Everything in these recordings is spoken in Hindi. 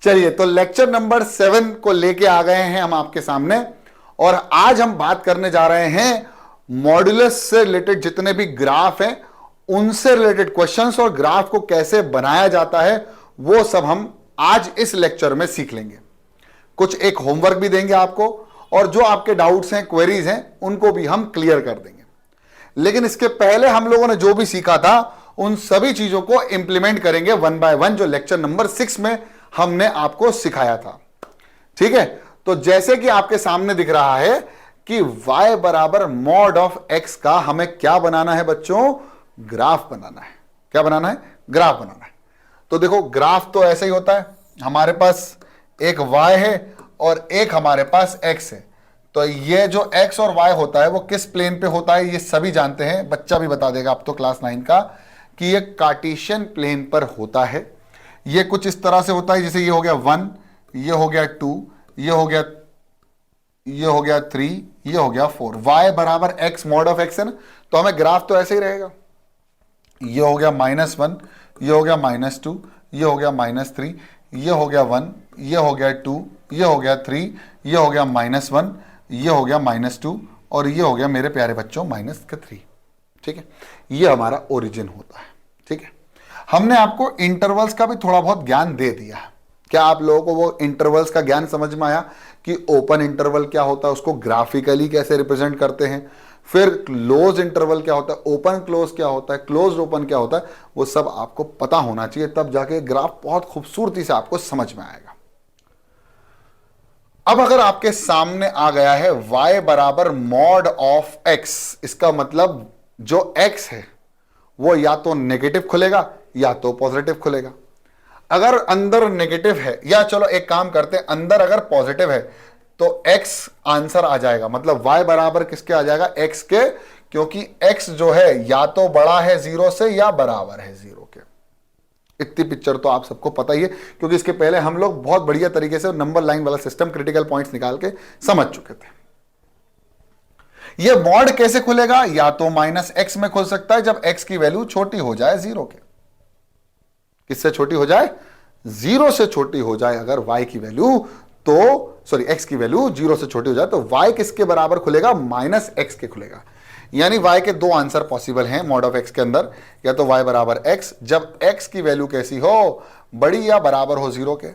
चलिए, तो लेक्चर नंबर 7 को लेके आ गए हैं हम आपके सामने, और आज हम बात करने जा रहे हैं मॉड्यूलस से रिलेटेड जितने भी ग्राफ हैं उनसे रिलेटेड क्वेश्चंस, और ग्राफ को कैसे बनाया जाता है वो सब हम आज इस लेक्चर में सीख लेंगे। कुछ एक होमवर्क भी देंगे आपको, और जो आपके डाउट्स हैं, क्वेरीज हैं, उनको भी हम क्लियर कर देंगे। लेकिन इसके पहले हम लोगों ने जो भी सीखा था उन सभी चीजों को इंप्लीमेंट करेंगे वन बाय वन, जो लेक्चर नंबर 6 में हमने आपको सिखाया था। ठीक है, तो जैसे कि आपके सामने दिख रहा है कि y बराबर मॉड ऑफ x का हमें क्या बनाना है बच्चों? ग्राफ बनाना है। क्या बनाना है? ग्राफ बनाना है। तो देखो, ग्राफ तो ऐसा ही होता है, हमारे पास एक y है और एक हमारे पास x है। तो ये जो x और y होता है वो किस प्लेन पे होता है ये सभी जानते हैं, बच्चा भी बता देगा अब तो क्लास 9 का, कि ये कार्टेशियन प्लेन पर होता है। ये कुछ इस तरह से होता है, जैसे ये हो गया 1, ये हो गया 2, ये हो गया 3, ये हो गया 4। y बराबर x मॉड ऑफ x है ना, तो हमें ग्राफ तो ऐसे ही रहेगा। ये हो गया -1, ये हो गया -2, ये हो गया -3, ये हो गया 1, ये हो गया 2, ये हो गया 3, ये हो गया -1, ये हो गया -2, और ये हो गया मेरे प्यारे बच्चों -3। ठीक है, ये हमारा ओरिजिन होता है। ठीक है, हमने आपको इंटरवल्स का भी थोड़ा बहुत ज्ञान दे दिया है। क्या आप लोगों को वो इंटरवल्स का ज्ञान समझ में आया कि ओपन इंटरवल क्या होता है, उसको ग्राफिकली कैसे रिप्रेजेंट करते हैं, फिर क्लोज इंटरवल क्या होता है, ओपन क्लोज क्या होता है, क्लोज ओपन क्या होता है, वो सब आपको पता होना चाहिए, तब जाके ग्राफ बहुत खूबसूरती से आपको समझ में आएगा। अब अगर आपके सामने आ गया है y बराबर मॉड ऑफ x, इसका मतलब जो x है वो या तो नेगेटिव खुलेगा या तो पॉजिटिव खुलेगा। अगर अंदर नेगेटिव है, या चलो एक काम करते हैं, अंदर अगर पॉजिटिव है तो x आंसर आ जाएगा, मतलब y बराबर किसके आ जाएगा? x के, क्योंकि x जो है या तो बड़ा है 0 से या बराबर है 0 के। इतनी पिक्चर तो आप सबको पता ही है, क्योंकि इसके पहले हम लोग बहुत बढ़िया तरीके से नंबर लाइन वाला सिस्टम, क्रिटिकल पॉइंट्स निकाल के समझ चुके थे। यह मॉड कैसे खुलेगा? या तो -x में खुल सकता है जब x की वैल्यू छोटी हो जाए 0 के। किससे छोटी हो जाए? 0 से छोटी हो जाए अगर y की वैल्यू, तो सॉरी x की वैल्यू 0 से छोटी हो जाए तो y किसके बराबर खुलेगा? -x के खुलेगा। यानी y के दो आंसर पॉसिबल हैं मॉड ऑफ x के अंदर, या तो y बराबर x जब x की वैल्यू कैसी हो? बड़ी या बराबर हो 0 के,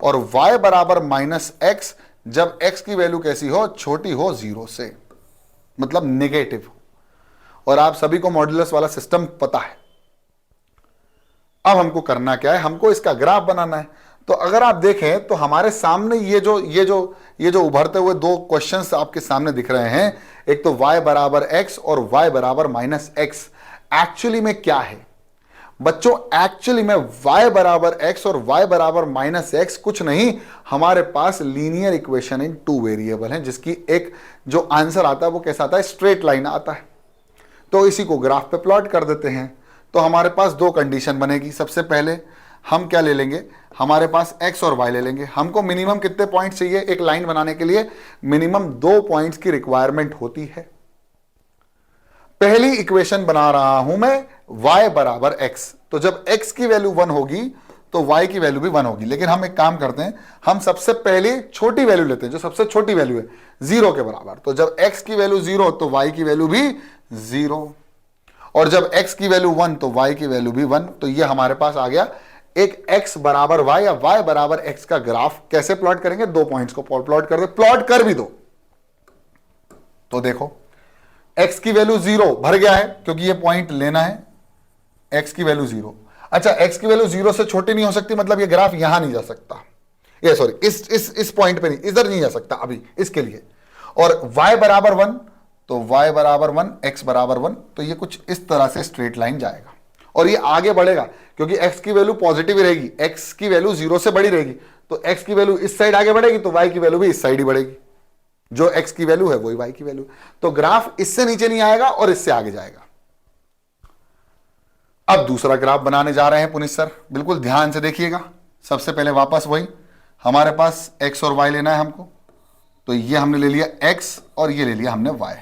और y बराबर -x जब x की वैल्यू कैसी हो? छोटी हो 0 से, मतलब नेगेटिव हो। और आप सभी को मॉड्यूलस वाला सिस्टम पता है। अब हमको करना क्या है? हमको इसका ग्राफ बनाना है। तो अगर आप देखें तो हमारे सामने ये जो उभरते हुए दो क्वेश्चंस आपके सामने दिख रहे हैं, एक तो y बराबर x और y बराबर -x, एक्चुअली में क्या है बच्चों? एक्चुअली में y बराबर x और y बराबर -x कुछ नहीं, हमारे पास लीनियर इक्वेशन इन 2 वेरिएबल है, जिसकी एक जो आंसर आता है वो कैसा आता है? स्ट्रेट लाइन आता है। तो इसी को ग्राफ पे प्लॉट कर देते हैं। तो हमारे पास दो कंडीशन बनेगी। सबसे पहले हम क्या ले लेंगे? हमारे पास x और y ले लेंगे। हमको मिनिमम कितने पॉइंट चाहिए एक लाइन बनाने के लिए? मिनिमम 2 पॉइंट्स की रिक्वायरमेंट होती है। पहली इक्वेशन बना रहा हूं मैं y बराबर x, तो जब x की वैल्यू 1 होगी तो y की वैल्यू भी 1 होगी। लेकिन हम एक काम करते हैं, हम सबसे पहले छोटी वैल्यू लेते हैं, जो सबसे छोटी वैल्यू है 0 के बराबर। तो जब x की वैल्यू 0 तो y की वैल्यू भी 0, और जब x की वैल्यू 1 तो y की वैल्यू भी 1। तो ये हमारे पास आ गया एक x बराबर y या y बराबर x का ग्राफ। कैसे प्लॉट करेंगे? 2 पॉइंट्स को प्लॉट कर दो, प्लॉट कर भी दो। तो देखो, x की वैल्यू 0 भर गया है, क्योंकि ये पॉइंट लेना है। x की वैल्यू 0, अच्छा x की वैल्यू 0 से छोटी नहीं हो सकती, मतलब ये ग्राफ यहां नहीं जा सकता, ये सॉरी इस पॉइंट पे नहीं, इधर नहीं जा सकता अभी इसके लिए। और y बराबर 1 तो y बराबर 1, x बराबर 1, तो ये कुछ इस तरह से स्ट्रेट लाइन जाएगा और ये आगे बढ़ेगा, क्योंकि x की वैल्यू पॉजिटिव ही रहेगी, x की वैल्यू 0 से बड़ी रहेगी, तो x की वैल्यू इस साइड आगे बढ़ेगी तो y की वैल्यू भी इस साइड ही बढ़ेगी। जो x की वैल्यू है वही y की वैल्यू, तो ग्राफ इससे नीचे नहीं आएगा और इससे आगे जाएगा। अब दूसरा ग्राफ बनाने जा रहे हैं पुनीत सर, बिल्कुल ध्यान से देखिएगा। सबसे पहले वापस वही, हमारे पास x और y लेना है हमको, तो ये हमने ले लिया x और ये ले लिया हमने y।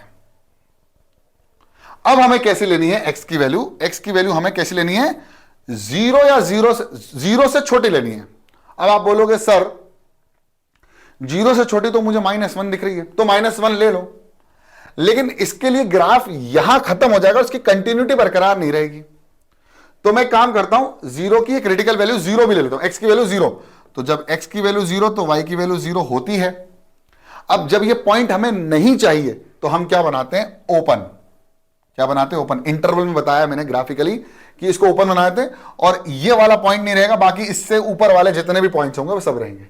अब हमें कैसे लेनी है x की वैल्यू? x की वैल्यू हमें कैसे लेनी है? 0 या 0 से छोटी लेनी है। अब आप बोलोगे सर 0 से छोटी तो मुझे -1 दिख रही है, तो -1 ले लो, लेकिन इसके लिए ग्राफ यहां खत्म हो जाएगा, उसकी कंटिन्यूटी बरकरार नहीं रहेगी। तो मैं काम करता हूं, 0 की क्रिटिकल वैल्यू 0 भी ले लेता हूं, x की वैल्यू 0, तो जब x की वैल्यू 0 तो y की वैल्यू 0 होती है। अब जब ये पॉइंट हमें नहीं चाहिए तो हम क्या बनाते हैं, ओपन। क्या बनाते हैं, ओपन। इंटरवल में बताया मैंने ग्राफिकली कि इसको ओपन बनाते हैं, और ये वाला पॉइंट नहीं रहेगा, बाकी इससे ऊपर वाले जितने भी पॉइंट्स होंगे वो सब रहेंगे।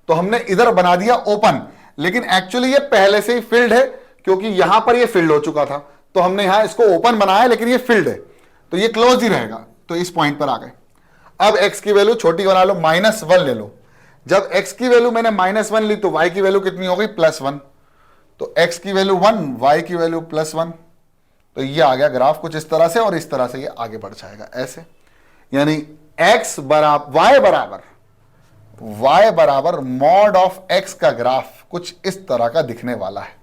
तो हमने इधर बना दिया ओपन, लेकिन एक्चुअली ये पहले से ही फिल्ड है, क्योंकि यहां पर ये फिल्ड हो चुका था, तो हमने यहां इसको ओपन बनाया, लेकिन ये फिल्ड है, तो ये क्लोज ही रहेगा। तो इस पॉइंट पर आ गए। अब x की वैल्यू छोटी बना लो, -1 ले लो। जब x की वैल्यू मैंने -1 ली तो y की वैल्यू कितनी हो गई, +1। तो x की वैल्यू 1, y की वैल्यू +1। तो ये आ गया ग्राफ कुछ इस तरह से, और इस तरह से ये आगे बढ़ जाएगा ऐसे। यानी y बराबर मॉड ऑफ x का ग्राफ कुछ इस तरह का दिखने वाला है।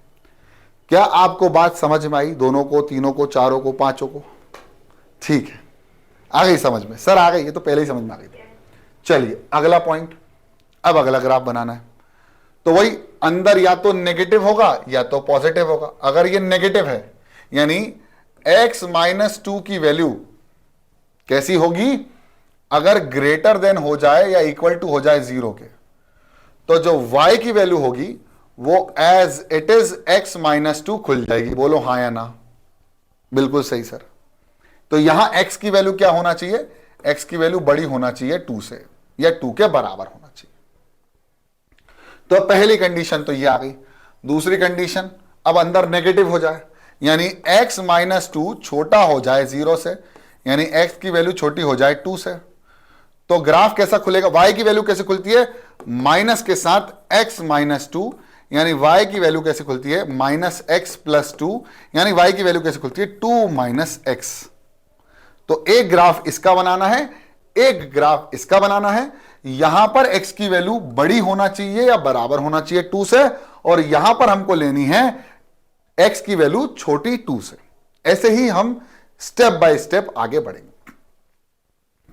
क्या आपको बात समझ में आई, दोनों को, तीनों को, चारों को, पांचों को? ठीक है, आ गई समझ में? सर आ गई, ये तो पहले ही समझ में आ गई थी। चलिए अगला पॉइंट, अब अगला ग्राफ बनाना है। तो वही अंदर या तो नेगेटिव होगा या तो पॉजिटिव होगा। अगर ये नेगेटिव है यानी x-2 की वैल्यू कैसी होगी, अगर ग्रेटर देन हो जाए या इक्वल टू हो जाए 0 के, तो जो y की वैल्यू होगी वो एज इट इज x-2 खुल जाएगी। बोलो हाँ या ना? बिल्कुल सही सर। तो यहां x की वैल्यू क्या होना चाहिए, x की वैल्यू बड़ी होना चाहिए 2 से, या 2 के बराबर होना चाहिए। तो पहली कंडीशन तो ये आ गई। दूसरी कंडीशन, अब अंदर नेगेटिव हो जाए, यानी x-2 छोटा हो जाए 0 से, यानी x की वैल्यू छोटी हो जाए 2 से, तो ग्राफ कैसा खुलेगा? y की वैल्यू कैसे खुलती है, माइनस के साथ x-2, यानी y की वैल्यू कैसे खुलती है, -x+2, यानी y की वैल्यू कैसे खुलती है, 2 - x। तो एक ग्राफ इसका बनाना है, एक ग्राफ इसका बनाना है। यहां पर x की वैल्यू बड़ी होना चाहिए या बराबर होना चाहिए 2 से, और यहां पर हमको लेनी है x की वैल्यू छोटी 2 से। ऐसे ही हम स्टेप बाय स्टेप आगे बढ़ेंगे।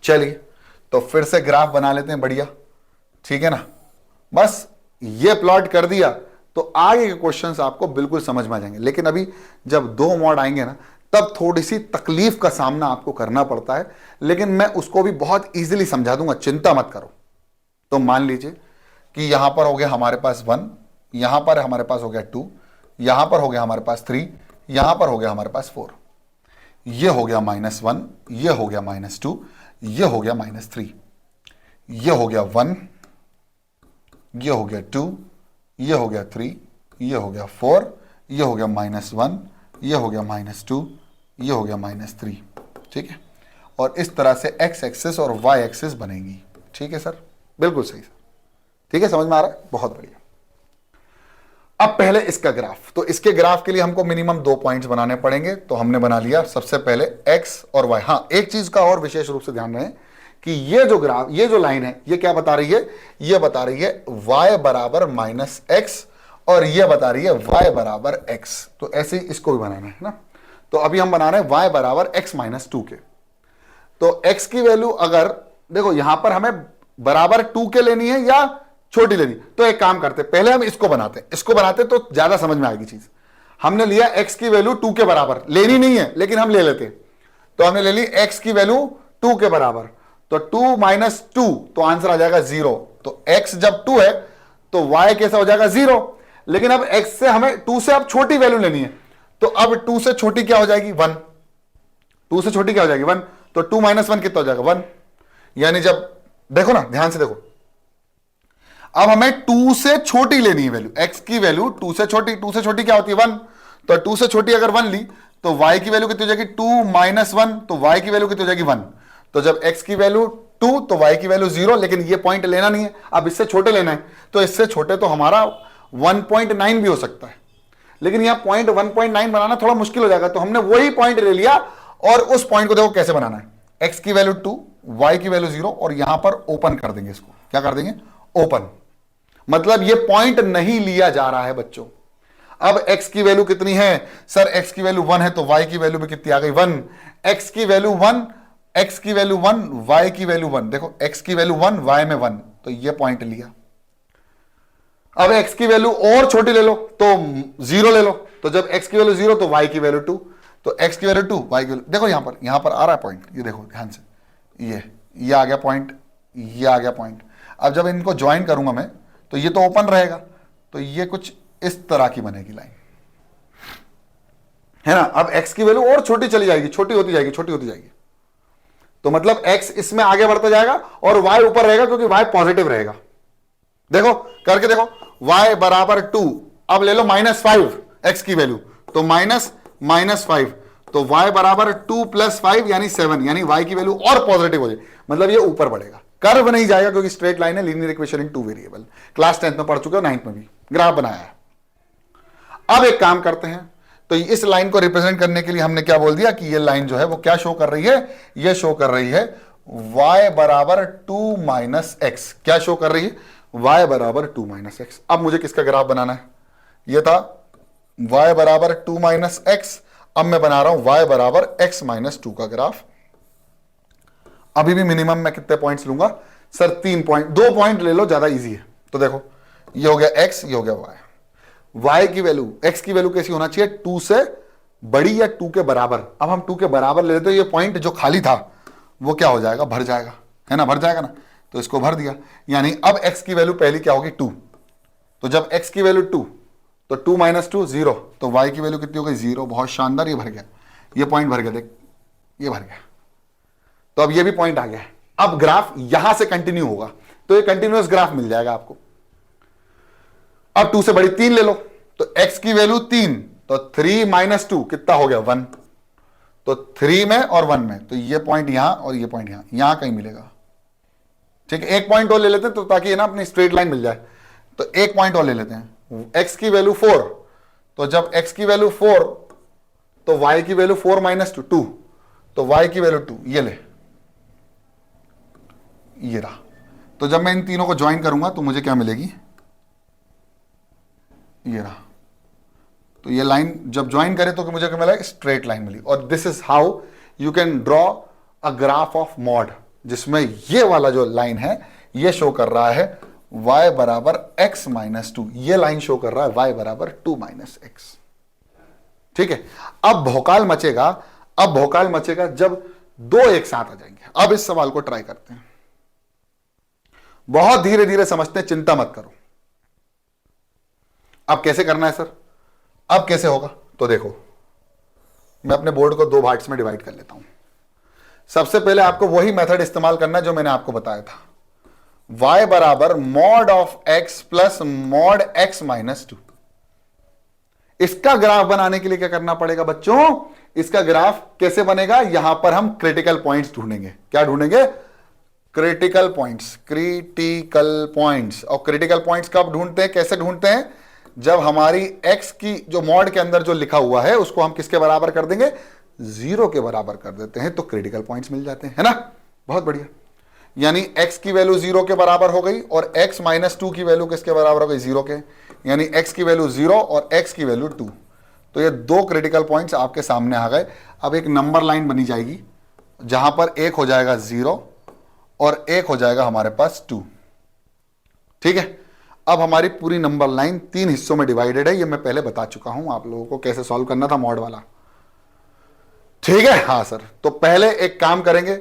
चलिए तो फिर से ग्राफ बना लेते हैं, बढ़िया, ठीक है ना। बस ये प्लॉट कर दिया तो आगे के क्वेश्चंस आपको बिल्कुल समझ में आ जाएंगे। लेकिन अभी जब 2 मॉड आएंगे ना, तब थोड़ी सी तकलीफ का सामना आपको करना पड़ता है, लेकिन मैं उसको भी बहुत इजीली समझा दूंगा, चिंता मत करो। तो मान लीजिए कि यहां पर हो गया हमारे पास 1, यहां पर हमारे पास हो गया 2, यहां पर हो गया हमारे पास 3, यहां पर हो गया हमारे पास 4, ये हो गया -1, ये हो गया -2, ये हो गया -3, ये हो गया 1, ये हो गया 2, ये हो गया 3, ये हो गया 4, ये हो गया -1, ये हो गया -2, ये हो गया -3, ठीक है। और इस तरह से x एक्सिस और y एक्सिस बनेगी, ठीक है सर, बिल्कुल सही सर, ठीक है, समझ में आ रहा है, बहुत बढ़िया। अब पहले इसका ग्राफ, तो इसके ग्राफ के लिए हमको मिनिमम 2 पॉइंट्स बनाने पड़ेंगे। तो हमने बना लिया सबसे पहले x और y। हाँ, एक चीज का और विशेष रूप से ध्यान रहे कि ये जो ग्राफ, ये जो लाइन है, ये क्या बता रही है, ये बता रही है y बराबर -x, और ये बता रही है y बराबर x। तो ऐसे ही इसको भी बनाना है ना। तो अभी हम बना रहे हैं y बराबर x-2 के। तो x की वैल्यू अगर देखो यहां पर हमें बराबर 2 के लेनी है या छोटी लेनी, तो एक काम करते, पहले हम इसको बनाते तो ज्यादा समझ में आएगी चीज। हमने लिया x की वैल्यू 2 के बराबर, लेनी नहीं है लेकिन हम ले लेते। तो हमने ले ली x की वैल्यू 2 के बराबर, तो 2 - 2, तो आंसर आ जाएगा 0। तो x जब 2 है तो y कैसा हो जाएगा 0। लेकिन अब x से हमें 2 से अब छोटी वैल्यू लेनी है, तो अब 2 से छोटी क्या हो जाएगी, 1। 2 से छोटी क्या हो जाएगी, 1। तो 2 - 1 कितना हो जाएगा, 1। यानी जब देखो ना, ध्यान से देखो, अब हमें 2 से छोटी लेनी है वैल्यू, x की वैल्यू 2 से छोटी। 2 से छोटी क्या होती है, 1। तो 2 से छोटी अगर 1 ली तो y की वैल्यू कितनी हो जाएगी, 2 - 1, तो y की वैल्यू कितनी हो जाएगी, 1। तो जब x की वैल्यू 2 तो y की वैल्यू 0, लेकिन ये पॉइंट लेना नहीं है, अब इससे छोटे लेना है। तो इससे छोटे तो हमारा 1.9 भी हो सकता है, लेकिन यहां पॉइंट 1.9 बनाना थोड़ा मुश्किल हो जाएगा। तो हमने वही पॉइंट ले लिया, और उस पॉइंट को देखो कैसे बनाना है, x की वैल्यू 2, y की वैल्यू 0, और यहां पर ओपन कर देंगे इसको। क्या कर देंगे, ओपन। मतलब ये पॉइंट नहीं लिया जा रहा है बच्चों। अब x की वैल्यू कितनी है, सर x की वैल्यू 1 है, तो y की वैल्यू भी कितनी आ गई, 1। x की वैल्यू 1, y की वैल्यू 1। देखो x की वैल्यू 1, y में 1, तो ये पॉइंट लिया। अब x की वैल्यू और छोटी ले लो तो 0 ले लो, तो जब x की वैल्यू 0 तो y की वैल्यू 2, तो x की वैल्यू 2, y की वैल्यू, देखो यहां पर आ रहा है पॉइंट, ये देखो ध्यान से, ये आ गया पॉइंट, ये आ गया पॉइंट। अब जब इनको ज्वाइन करूंगा मैं तो ये तो ओपन रहेगा, तो ये कुछ इस तरह की बनेगी लाइन, है ना। अब x की वैल्यू और छोटी चली जाएगी, छोटी होती जाएगी, छोटी होती जाएगी, तो मतलब x इसमें आगे बढ़ता जाएगा और y ऊपर रहेगा क्योंकि y पॉजिटिव रहेगा। देखो करके देखो, y बराबर 2, अब ले लो -5 x की वैल्यू, तो -5, तो y बराबर 2 + 5 यानी 7, यानी y की वैल्यू और पॉजिटिव हो जाए, मतलब ये ऊपर बढ़ेगा। कर्व नहीं जाएगा क्योंकि स्ट्रेट लाइन है, linear equation in 2 variable, class 10th में पढ़ चुके हो, 9th में भी ग्राफ बनाया है। अब एक काम करते हैं, तो इस लाइन को रिप्रेजेंट करने के लिए हमने क्या बोल दिया कि ये लाइन जो है वो क्या शो कर रही है, ये शो कर रही है y बराबर 2 - x, क्या शो कर रही है, y बराबर 2 - x। अब मुझे किसका ग्राफ बनाना है, ये था y बराबर 2 - x, अब मैं बना रहा हूं y बराबर x - 2 का ग्राफ। अभी भी मिनिमम मैं कितने पॉइंट्स लूंगा सर, 3 पॉइंट, 2 पॉइंट ले लो, ज्यादा इजी है। तो देखो ये हो गया x, ये हो गया y की वैल्यू, x की वैल्यू कैसी होना चाहिए, 2 से बड़ी या 2 के बराबर। अब हम 2 के बराबर ले लेते हैं, ये पॉइंट जो खाली था वो क्या हो जाएगा, भर जाएगा, है ना, भर जाएगा ना, तो इसको भर दिया, यानी अब x की वैल्यू पहली क्या होगी 2, तो जब x की वैल्यू 2, तो 2 - 2 0, तो y की वैल्यू कितनी हो गई 0। बहुत शानदार, ये भर गया, ये पॉइंट भर गया, देख ये भर गया, तो अब ये भी पॉइंट आ गया है। अब ग्राफ यहां से कंटिन्यू होगा, तो ये कंटिन्यूअस ग्राफ मिल जाएगा आपको। अब 2 से बड़ी 3 ले लो, तो x की वैल्यू 3, तो 3 - 2 कितना हो गया 1, तो 3 में और 1 में, तो ये पॉइंट यहां और ये पॉइंट यहां कहीं मिलेगा। ठीक है, एक पॉइंट और ले लेते हैं तो ताकि ना अपनी स्ट्रेट लाइन मिल जाए, तो एक पॉइंट और ले लेते हैं, x की वैल्यू 4, तो जब x की वैल्यू 4, तो y की वैल्यू 4 - 2, तो y की वैल्यू 2, ये ले, ये रहा। तो जब मैं इन तीनों को ज्वाइन करूंगा तो मुझे क्या मिलेगी, ये रहा। तो ये लाइन जब ज्वाइन करे तो मुझे क्या मिला, स्ट्रेट लाइन मिली। और this is how you can draw a graph of mod, जिसमें ये वाला जो लाइन है ये शो कर रहा है y बराबर x - 2, ये लाइन शो कर रहा है y बराबर 2 - x। ठीक है, अब भौकाल मचेगा, अब भौकाल मचेगा जब दो एक साथ आ जाएंगे। अब इस सवाल को ट्राई करते हैं, बहुत धीरे धीरे समझते हैं, चिंता मत करो। अब कैसे करना है सर, अब कैसे होगा, तो देखो मैं अपने बोर्ड को 2 पार्ट्स में डिवाइड कर लेता हूं। सबसे पहले आपको वही मेथड इस्तेमाल करना है जो मैंने आपको बताया था, y बराबर mod of x plus mod x - 2। इसका ग्राफ बनाने के लिए क्या करना पड़ेगा बच्चों, इसका ग्राफ कैसे बनेगा, यहां पर हम क्रिटिकल पॉइंट्स ढूंढेंगे। क्या ढूंढेंगे, क्रिटिकल पॉइंट्स, क्रिटिकल पॉइंट्स। और क्रिटिकल पॉइंट्स कब ढूंढते हैं, कैसे ढूंढते हैं, जब हमारी x की जो मॉड के अंदर जो लिखा हुआ है उसको हम किसके बराबर कर देंगे, 0 के बराबर कर देते हैं, तो क्रिटिकल पॉइंट्स मिल जाते हैं, है ना। बहुत बढ़िया, यानी x की वैल्यू 0 के बराबर हो गई और x - 2 की वैल्यू किसके बराबर हो गई, 0 के, यानी x की वैल्यू 0 और x की वैल्यू 2। तो ये 2 क्रिटिकल पॉइंट्स आपके सामने आ गए। अब एक नंबर लाइन बनी जाएगी जहां पर एक हो जाएगा 0 और एक हो जाएगा हमारे पास 2। ठीक है, अब हमारी पूरी नंबर लाइन 3 हिस्सों में डिवाइडेड है, ये मैं पहले बता चुका हूं आप लोगों को कैसे सॉल्व करना था मॉड वाला। ठीक है, हाँ सर, तो पहले एक काम करेंगे,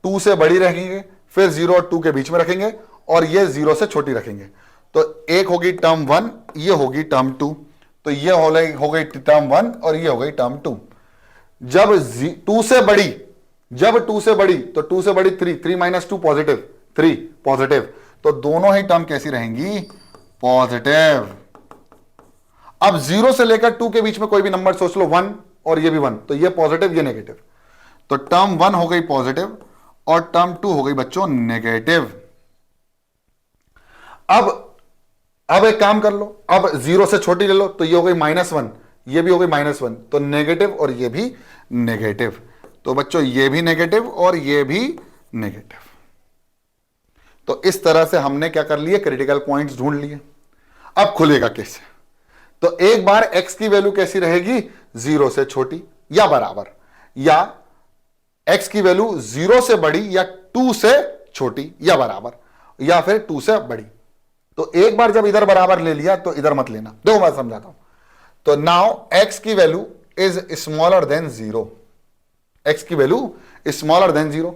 2 से बड़ी रखेंगे, फिर 0 और 2 के बीच में रखेंगे और ये 0 से छोटी रखेंगे। तो एक होगी टर्म 1, ये होगी टर्म 2, तो ये हो गई टर्म 1 और ये हो गई टर्म 2। जब 2 से बड़ी, जब 2 से बड़ी, तो 2 से बड़ी 3 - 2 पॉजिटिव, 3 पॉजिटिव, तो दोनों ही टर्म कैसी रहेंगी, पॉजिटिव। अब 0 से लेकर 2 के बीच में कोई भी नंबर सोच लो, 1 और ये भी 1, तो ये पॉजिटिव ये नेगेटिव, तो टर्म 1 हो गई पॉजिटिव और टर्म 2 हो गई बच्चों नेगेटिव। अब एक काम कर लो, अब 0 से छोटी ले लो, तो ये हो गई -1, ये भी हो गई -1, तो नेगेटिव और ये भी नेगेटिव, तो बच्चों ये भी नेगेटिव और ये भी नेगेटिव। तो इस तरह से हमने क्या कर लिए, क्रिटिकल पॉइंट्स ढूंढ लिए। अब खुलेगा कैसे, तो एक बार x की वैल्यू कैसी रहेगी, 0 से छोटी या बराबर, या x की वैल्यू 0 से बड़ी या 2 से छोटी या बराबर, या फिर 2 से बड़ी। तो एक बार जब इधर बराबर ले लिया तो इधर मत लेना। देखो मैं समझाता हूं। तो नाउ x की value is smaller than 0, x की वैल्यू स्मॉलर देन 0।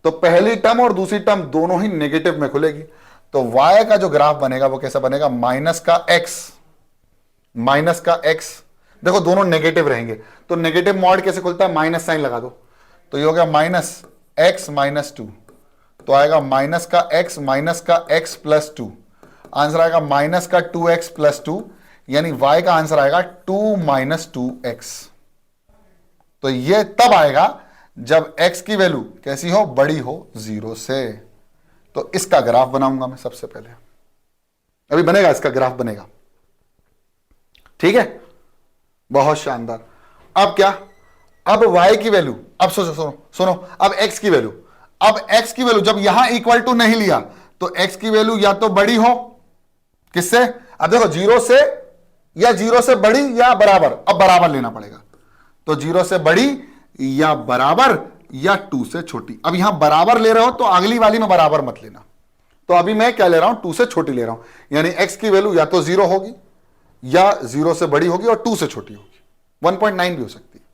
तो पहली टर्म और दूसरी टर्म दोनों ही नेगेटिव में खुलेगी। तो y का जो ग्राफ बनेगा वो कैसा बनेगा, माइनस का x। देखो दोनों नेगेटिव रहेंगे, तो नेगेटिव मॉड कैसे खुलता है, माइनस साइन लगा दो। तो ये हो गया माइनस x माइनस 2, तो आएगा माइनस का x प्लस 2। आंसर आएगा माइनस का 2x प्लस 2, यानी y का आंसर आएगा 2 माइनस 2x। तो ये तब आएगा जब x की वैल्यू कैसी हो, बड़ी हो 0 से। तो इसका ग्राफ बनाऊंगा मैं सबसे पहले, अभी बनेगा, इसका ग्राफ बनेगा। ठीक है, बहुत शानदार। अब क्या, अब y की वैल्यू, अब सुनो, अब x की वैल्यू, जब यहां इक्वल टू नहीं लिया तो x की वैल्यू या तो बड़ी हो, किससे, अब देखो 0 से, या 0 से बड़ी या बराबर, अब बराबर लेना पड़ेगा। तो 0 से बड़ी या बराबर या 2 से छोटी। अब यहां बराबर ले रहे हो तो अगली वाली में बराबर मत लेना। तो अभी मैं क्या ले रहा हूं, 2 से छोटी ले रहा हूं, यानी x की वैल्यू या तो 0 होगी या 0 से बड़ी होगी और 2 से छोटी होगी, 1.9 भी हो सकती है।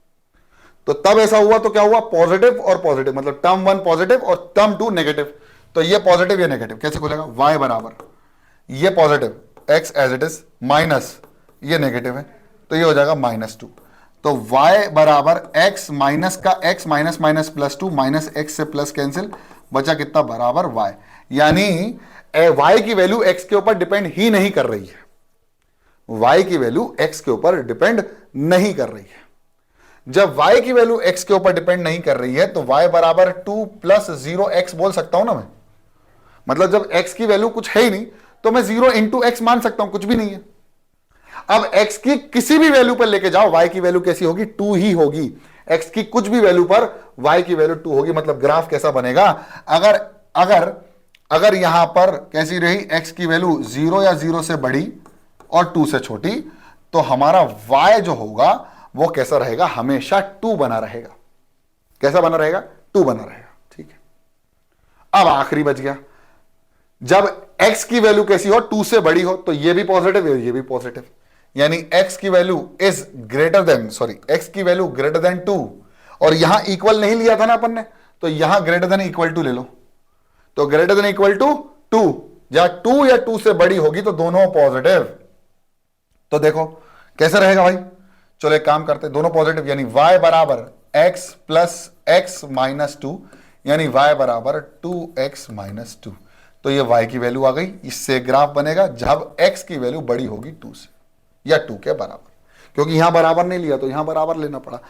तो तब ऐसा हुआ तो क्या हुआ, पॉजिटिव और पॉजिटिव, मतलब टर्म 1 पॉजिटिव और टर्म 2 नेगेटिव। तो ये पॉजिटिव ये नेगेटिव कैसे खुलेगा, y बराबर, ये positive x as it is minus ये नेगेटिव है, तो ये हो जाएगा -2। तो y बराबर x माइनस का x minus minus plus 2, minus x से प्लस कैंसिल, बचा कितना, बराबर y। यानी y की वैल्यू x के ऊपर डिपेंड ही नहीं कर रही है, y की वैल्यू x के ऊपर डिपेंड नहीं कर रही है। जब y की वैल्यू x के ऊपर डिपेंड नहीं कर रही है तो y बराबर 2 प्लस 0x बोल सकता हूं ना मैं। मतलब जब x की वैल्यू कुछ है ही नहीं तो मैं 0 इंटू एक्स मान सकता हूं, कुछ भी नहीं है। अब x की किसी भी वैल्यू पर लेके जाओ, y की वैल्यू कैसी होगी, 2 ही होगी। x की कुछ भी वैल्यू पर y की वैल्यू 2 होगी। मतलब ग्राफ कैसा बनेगा, अगर अगर अगर यहां पर कैसी रही, x की वैल्यू 0 या 0 से बड़ी और 2 से छोटी, तो हमारा y जो होगा वो कैसा रहेगा, हमेशा 2 बना रहेगा। कैसा बना रहेगा, 2 बना रहेगा। ठीक है, अब आखिरी बच गया, जब x की वैल्यू कैसी हो, 2 से बड़ी हो, तो ये भी पॉजिटिव है, ये भी पॉजिटिव, यानी x की value is greater than, x की वैल्यू ग्रेटर देन 2, और यहां इक्वल नहीं लिया था ना अपन ने, तो यहां ग्रेटर देन इक्वल टू ले लो। तो ग्रेटर देन इक्वल टू 2, या 2 या 2 से बड़ी होगी तो दोनों पॉजिटिव। तो देखो कैसे रहेगा भाई, चलो एक काम करते हैं, दोनों पॉजिटिव, यानी y बराबर x प्लस x माइनस 2, यानी y बराबर 2x माइनस 2। तो ये y की वैल्यू आ गई। इससे ग्राफ बनेगा जब x की वैल्यू बड़ी होगी 2 से या 2 के बराबर, क्योंकि यहां बराबर नहीं लिया तो यहां बराबर लेना पड़ा।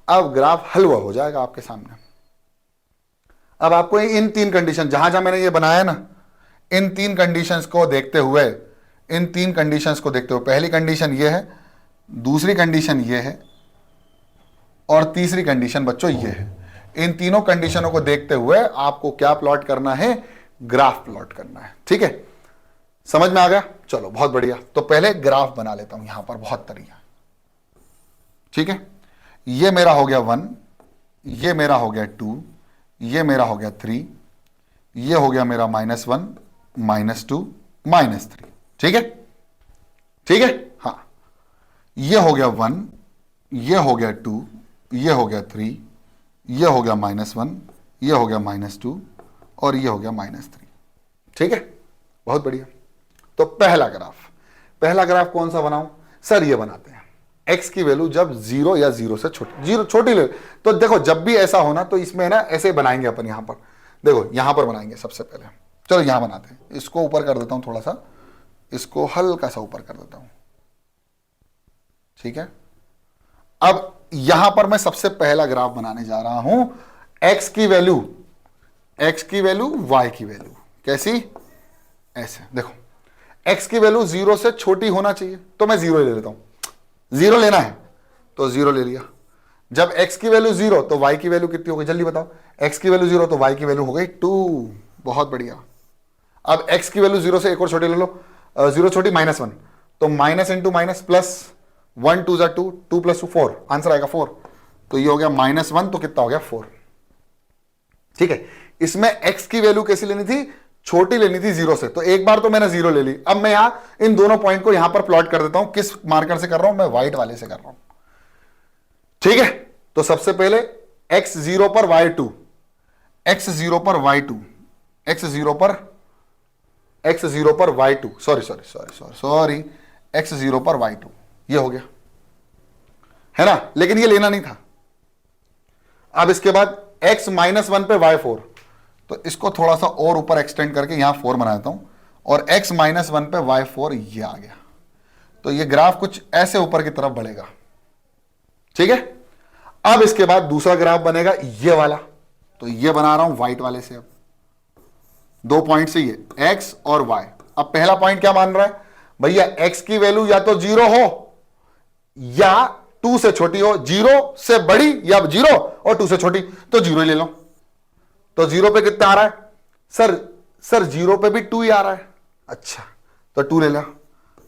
अब ग्राफ हलवा हो जाएगा आपके सामने। अब आपको इन 3 कंडीशन, जहां जहां मैंने ये बनाया ना, इन 3 कंडीशंस को देखते हुए, पहली कंडीशन ये है, दूसरी कंडीशन ये है, और तीसरी कंडीशन बच्चों ये है। इन तीनों कंडीशनों को देखते हुए आपको क्या प्लॉट करना है, ग्राफ प्लॉट करना है। ठीक है, समझ में आ गया, चलो बहुत बढ़िया। तो पहले ग्राफ बना लेता हूं, यहां पर बहुत तरीका। ठीक है, ये मेरा हो गया 1, ये मेरा हो गया 2, ये मेरा हो गया 3, ये हो गया मेरा -1 -2 -3। ठीक है, ठीक है, हाँ, ये हो गया 1, ये हो गया 2, ये हो गया 3, ये हो गया -1, ये हो गया -2 और ये हो गया -3। ठीक है, बहुत बढ़िया। तो पहला ग्राफ कौन सा बनाऊं सर, ये बनाते हैं। x की वैल्यू जब 0 या 0 से छोटी ले, तो देखो जब भी ऐसा होना तो इसमें ना ऐसे बनाएंगे अपन। यहां पर देखो, यहां पर बनाएंगे सबसे पहले। चलो यहां बनाते हैं, इसको ऊपर कर देता हूं, थोड़ा सा इसको हल्का सा ऊपर कर देता हूं। ठीक है, अब यहां पर मैं सबसे पहला ग्राफ बनाने जा रहा हूं। x की वैल्यू y की वैल्यू कैसी, ऐसे देखो, x की वैल्यू 0 से छोटी होना चाहिए, तो मैं 0 ले लेता हूं। 0 लेना है तो 0 ले लिया। जब x की वैल्यू 0 तो y की वैल्यू कितनी हो गई, जल्दी बताओ। x की वैल्यू 0 तो y की वैल्यू हो गई 2। बहुत बढ़िया। अब x की वैल्यू 0 से एक और छोटी ले लो, 0 छोटी -1, तो minus into minus plus, 1 2 2, 2 + 2 4, answer आएगा 4। तो ये हो गया -1, तो कितना हो गया 4। ठीक है, इसमें x की वैल्यू कैसी लेनी थी, छोटी लेनी थी जीरो से, तो एक बार तो मैंने जीरो ले ली। अब मैं यहां इन दोनों पॉइंट को यहां पर प्लॉट कर देता हूं। किस मार्कर से कर रहा हूं मैं? व्हाइट वाले से कर रहा हूं। ठीक है, तो सबसे पहले x जीरो पर y2, x जीरो पर y2, x जीरो पर y2, सॉरी x जीरो पर y2, ये हो गया है ना, लेकिन ये लेना नहीं था। अब इसके बाद x -1 पे y4, तो इसको थोड़ा सा और ऊपर एक्सटेंड करके यहां 4 बना देता हूं, और x -1 पे y4 ये आ गया। तो ये ग्राफ कुछ ऐसे ऊपर की तरफ बढ़ेगा। ठीक है, अब इसके बाद दूसरा ग्राफ बनेगा ये वाला, तो ये बना रहा हूं व्हाइट वाले से। अब 2 पॉइंट से ये x और y। अब पहला पॉइंट क्या मान रहा है भैया? x की वैल्यू या तो 0 हो या 2 से छोटी हो, 0 से बड़ी या 0 और 2 से छोटी, तो 0 ही ले लो। तो 0 पे कितना आ रहा है? सर 0 पे भी 2 ही आ रहा है। अच्छा, तो 2 ले लो।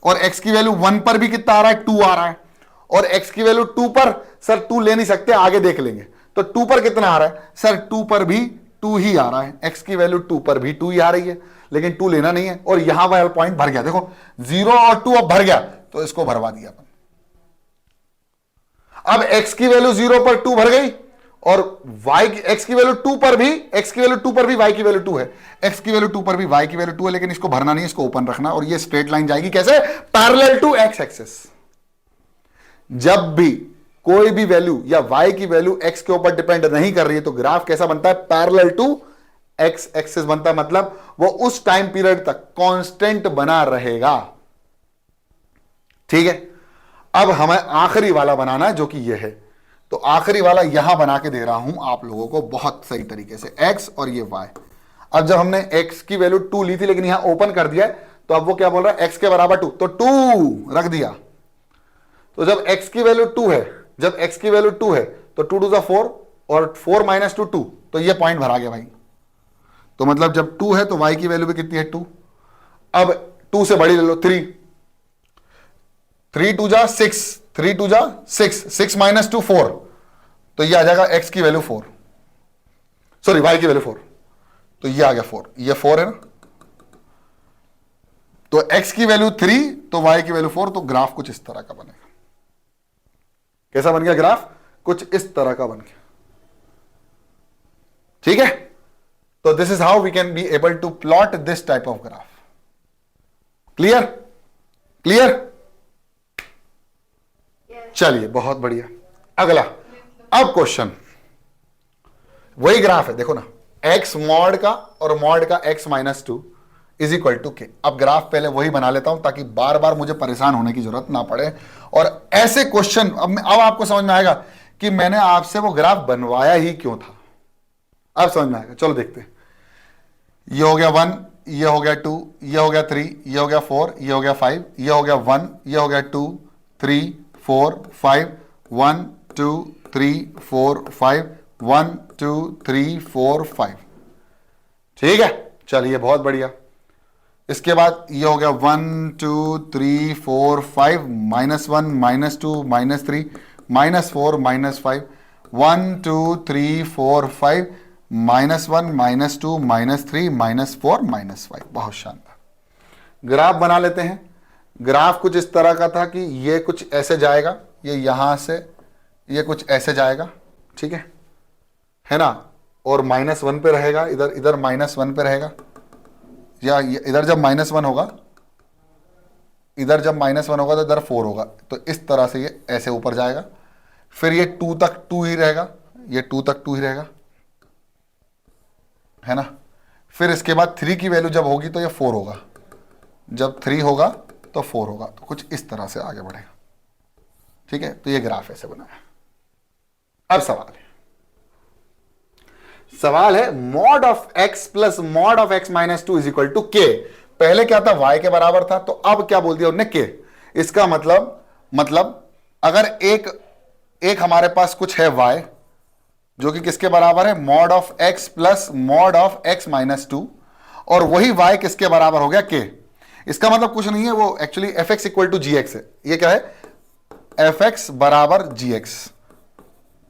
और x की वैल्यू 1 पर भी कितना आ रहा है? 2 आ रहा है। और x की वैल्यू 2 पर, सर 2 ले नहीं सकते, आगे देख लेंगे। तो 2 पर कितना आ रहा है? सर 2 पर भी 2 ही आ रहा है। x की वैल्यू 2 पर भी 2 ही आ रही है, लेकिन 2 लेना नहीं है। और यहां वाला पॉइंट भर गया, देखो 0 और 2 अब भर गया, तो इसको भरवा दिया अपन। अब x की वैल्यू 0 पर 2 भर गई, और x की वैल्यू 2 पर भी y की वैल्यू 2 है। x की वैल्यू 2 पर भी y की वैल्यू 2 है, लेकिन इसको भरना नहीं, इसको ओपन रखना। और ये स्ट्रेट लाइन जाएगी कैसे? Parallel to x axis. जब भी कोई भी वैल्यू या y की वैल्यू x के ऊपर डिपेंड नहीं कर रही है, तो ग्राफ कैसा बनता है? पैरेलल टू x एक्सिस बनता है। मतलब वो उस टाइम पीरियड तक कांस्टेंट बना रहेगा। ठीक है, अब हमें आखिरी वाला बनाना है, जो कि ये है। तो आखिरी वाला यहां बना के दे रहा हूं आप लोगों को बहुत सही तरीके से, x और ये y। अब जब हमने x की वैल्यू 2 ली थी, लेकिन यहां ओपन कर दिया है, तो अब वो क्या बोल रहा है? x के बराबर 2, तो 2 रख दिया। तो जब x की वैल्यू 2 है, तो 2 2 4, और 4 - 2 2, तो ये पॉइंट भरा गया भाई। तो मतलब जब 2 है तो y की वैल्यू भी कितनी है? 2। अब 2 से बड़ी ले लो, 3 2 जा 6, 3 2 जा 6, 6 - 2 4, तो ये आ जाएगा x की वैल्यू 4, सॉरी y की वैल्यू 4, तो ये आ गया 4, ये 4 है ना। तो x की वैल्यू 3, तो y की वैल्यू 4, तो ग्राफ कुछ इस तरह का बनेगा। कैसा बन गया ग्राफ? कुछ इस तरह का बन गया। ठीक है, तो this is how we can be able to plot this type of graph. Clear? चलिए, बहुत बढ़िया। अगला, अब क्वेश्चन वही ग्राफ है, देखो ना, x मॉड का और मॉड का x -2 is equal to k। अब ग्राफ पहले वही बना लेता हूं, ताकि बार बार मुझे परेशान होने की जरूरत ना पड़े। और ऐसे क्वेश्चन अब आपको समझ में आएगा कि मैंने आपसे वो ग्राफ बनवाया ही क्यों था। अब समझ में आएगा। चलो देखते हैं। ये हो गया 1, ये हो गया 2, ये हो गया 3, ये हो गया 4, ये हो गया 5, ये हो गया 1, ये हो गया 2 3 4 5, 1 2 3 4 5, 1 2 3 4 5। ठीक है, चलिए बहुत बढ़िया। इसके बाद ये हो गया 1 2 3 4 5, -1 -2 -3 -4 -5, 1 2 3 4 5, -1 -2 -3 -4 -5। बहुत शानदार। ग्राफ बना लेते हैं। ग्राफ कुछ इस तरह का था कि ये कुछ ऐसे जाएगा, ये यहां से ये कुछ ऐसे जाएगा, ठीक है ना। और -1 पे रहेगा, इधर -1 पे रहेगा, या इधर जब -1 होगा, तो इधर 4 होगा। तो इस तरह से ये ऐसे ऊपर जाएगा। फिर ये 2 तक 2 ही रहेगा, ये 2 तक 2 ही रहेगा, है ना। फिर इसके बाद 3 की वैल्यू जब होगी तो ये 4 होगा, जब 3 होगा तो 4 होगा। तो कुछ इस तरह से आगे बढ़ेगा। ठीक है, तो ये ग्राफ ऐसे बना है। अब सवाल है mod of x plus mod of x -2 is equal to k। पहले क्या था? y के बराबर था, तो अब क्या बोल दिया उन्होंने? k। इसका मतलब अगर एक हमारे पास कुछ है y, जो कि किसके बराबर है? Mod of x plus mod of x -2, और वही y किसके बराबर हो गया? k। इसका मतलब कुछ नहीं है, वो actually fx equal to gx है। ये क्या है? fx बराबर gx।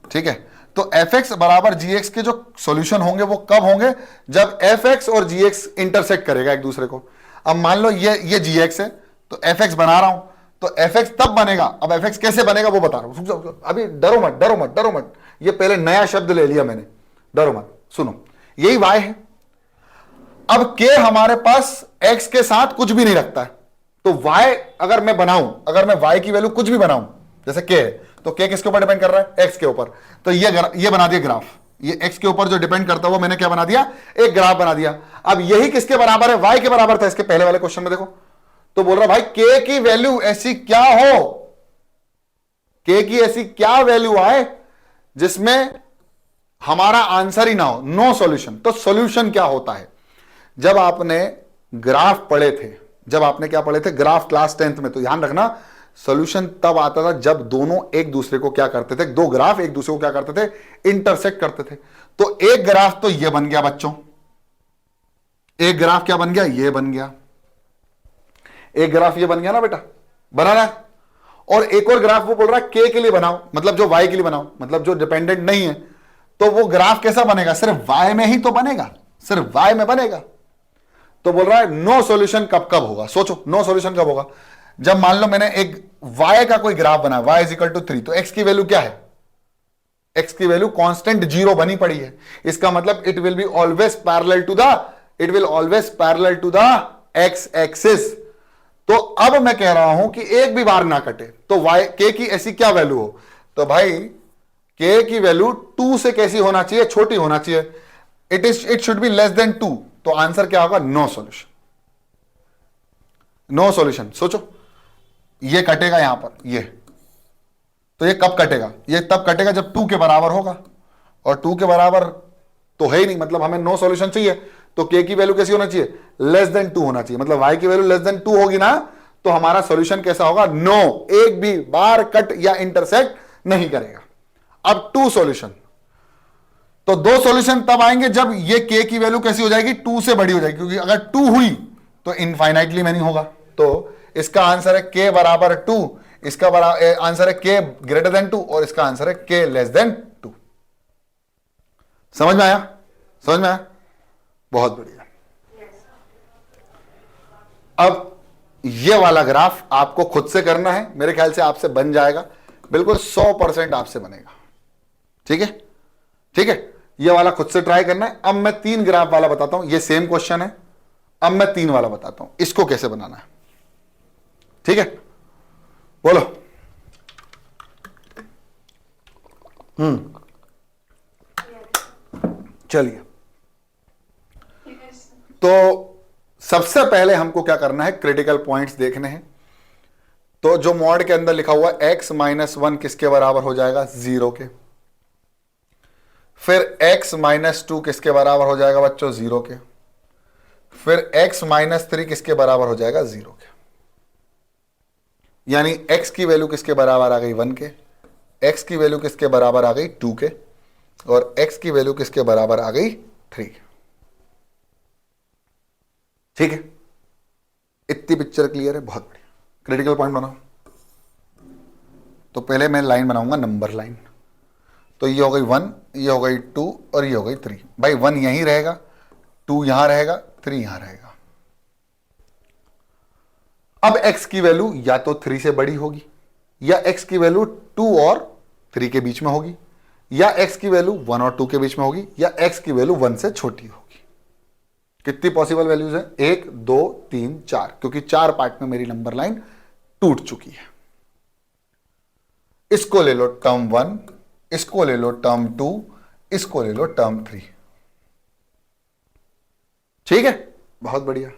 ठीक है, तो एफ एक्स बराबर जी एक्स के जो सॉल्यूशन होंगे वो कब होंगे, जब एफ एक्स और जी एक्स इंटरसेक्ट करेगा एक दूसरे को। अब मान लो ये जी एक्स है, तो एफ एक्स बना रहा हूं, तो एफ एक्स तब बनेगा। अब एफ एक्स कैसे बनेगा वो बता रहा हूं, अभी डरो मत डरो मत डरो मत, ये पहले नया शब्द ले लिया मैंने, डरो मत, सुनो, यही वाई है। अब के हमारे पास एक्स के साथ कुछ भी नहीं रखता है, तो वाई अगर मैं बनाऊं, अगर मैं वाई की वैल्यू कुछ भी बनाऊं, जैसे के है, तो के किसके ऊपर डिपेंड कर रहा है, एक्स के ऊपर, तो ये बना दिया ग्राफ, ये एक्स के ऊपर जो डिपेंड करता है वो मैंने क्या बना दिया, एक ग्राफ बना दिया। अब यही किसके बराबर है, वाई के बराबर था इसके पहले वाले क्वेश्चन में, देखो तो बोल रहा भाई के की वैल्यू ऐसी क्या हो, के की ऐसी क्या वैल्यू आए जिसमें हमारा आंसर ही ना हो, नो सॉल्यूशन। तो सॉल्यूशन क्या होता है, जब आपने ग्राफ पढ़े थे, जब आपने क्या पढ़े थे, ग्राफ क्लास 10th में, तो ध्यान रखना सॉल्यूशन तब आता था जब दोनों एक दूसरे को क्या करते थे, दो ग्राफ एक दूसरे को क्या करते थे, इंटरसेक्ट करते थे। तो एक ग्राफ तो ये बन गया बच्चों, एक ग्राफ क्या बन गया, ये बन गया, एक ग्राफ ये बन गया ना बेटा, बना रहा है। और एक और ग्राफ वो बोल रहा है के लिए बनाओ, मतलब जो वाई के लिए बनाओ, मतलब जो डिपेंडेंट नहीं है, तो वो ग्राफ कैसा बनेगा, सिर्फ वाई में ही तो बनेगा, सिर्फ वाई में बनेगा। तो बोल रहा है नो सॉल्यूशन कब कब होगा, सोचो नो सॉल्यूशन कब होगा, जब मान लो मैंने एक y का कोई ग्राफ बना, y इज इक्वल टू 3, तो x की वैल्यू क्या है, x की वैल्यू कांस्टेंट 0 बनी पड़ी है, इसका मतलब it will be always parallel to the, it will always parallel to the x axis. तो अब मैं कह रहा हूं कि एक भी बार ना कटे, तो y k की ऐसी क्या वैल्यू हो, तो भाई k की वैल्यू 2 से कैसी होना चाहिए, छोटी होना चाहिए, it should be less than 2। तो आंसर क्या होगा, नो सॉल्यूशन, नो सॉल्यूशन। सोचो ये कटेगा यहां पर, ये तो ये कब कटेगा, ये तब कटेगा जब 2 के बराबर होगा, और 2 के बराबर तो है ही नहीं, मतलब हमें नो सॉल्यूशन चाहिए, तो के की वैल्यू कैसी होना चाहिए, लेस देन 2 होना चाहिए, मतलब वाई की वैल्यू लेस देन 2 होगी ना, तो हमारा सॉल्यूशन कैसा होगा, नो, एक भी बार कट या इंटरसेक्ट नहीं करेगा। अब 2 सॉल्यूशन, तो 2 सॉल्यूशन तब आएंगे जब ये के की वैल्यू कैसी हो जाएगी, 2 से बड़ी हो जाएगी, क्योंकि अगर 2 हुई तो इनफाइनाइटली मैनी होगा। तो इसका आंसर है के बराबर 2, इसका आंसर है के ग्रेटर देन 2, और इसका आंसर है के लेस देन 2। समझ में आया, समझ में आया, बहुत बढ़िया। अब ये वाला ग्राफ आपको खुद से करना है, मेरे ख्याल से आपसे बन जाएगा, बिल्कुल 100% आपसे बनेगा, ठीक है, ठीक है, ये वाला खुद से ट्राई करना है। अब मैं 3 ग्राफ वाला बताता हूं, ये सेम क्वेश्चन है, अब मैं 3 वाला बताता हूं, इसको कैसे बनाना है, ठीक है, बोलो। चलिए, तो सबसे पहले हमको क्या करना है, क्रिटिकल पॉइंट्स देखने हैं। तो जो मॉड के अंदर लिखा हुआ x माइनस 1 किसके बराबर हो जाएगा, 0 के। फिर x माइनस 2 किसके बराबर हो जाएगा बच्चों, 0 के। फिर x माइनस 3 किसके बराबर हो जाएगा, 0 के। यानी x की वैल्यू किसके बराबर आ गई, 1 के, x की वैल्यू किसके बराबर आ गई, 2 के, और x की वैल्यू किसके बराबर आ गई, 3 के। ठीक है, इतनी पिक्चर क्लियर है, बहुत बढ़िया। क्रिटिकल पॉइंट बनाओ। तो पहले मैं लाइन बनाऊंगा, नंबर लाइन। तो ये हो गई 1, ये हो गई 2, और ये हो गई 3। भाई 1 यहीं रहेगा, 2 यहां रहेगा, 3 यहां रहेगा। अब x की वैल्यू या तो 3 से बड़ी होगी, या x की वैल्यू 2 और 3 के बीच में होगी, या x की वैल्यू 1 और 2 के बीच में होगी, या x की वैल्यू 1 से छोटी होगी। कितनी पॉसिबल वैल्यूज है, 1 2 3 4, क्योंकि 4 पार्ट में मेरी नंबर लाइन टूट चुकी है। इसको ले लो टर्म 1, इसको ले लो टर्म 2, इसको ले लो टर्म 3। ठीक है, बहुत बढ़िया।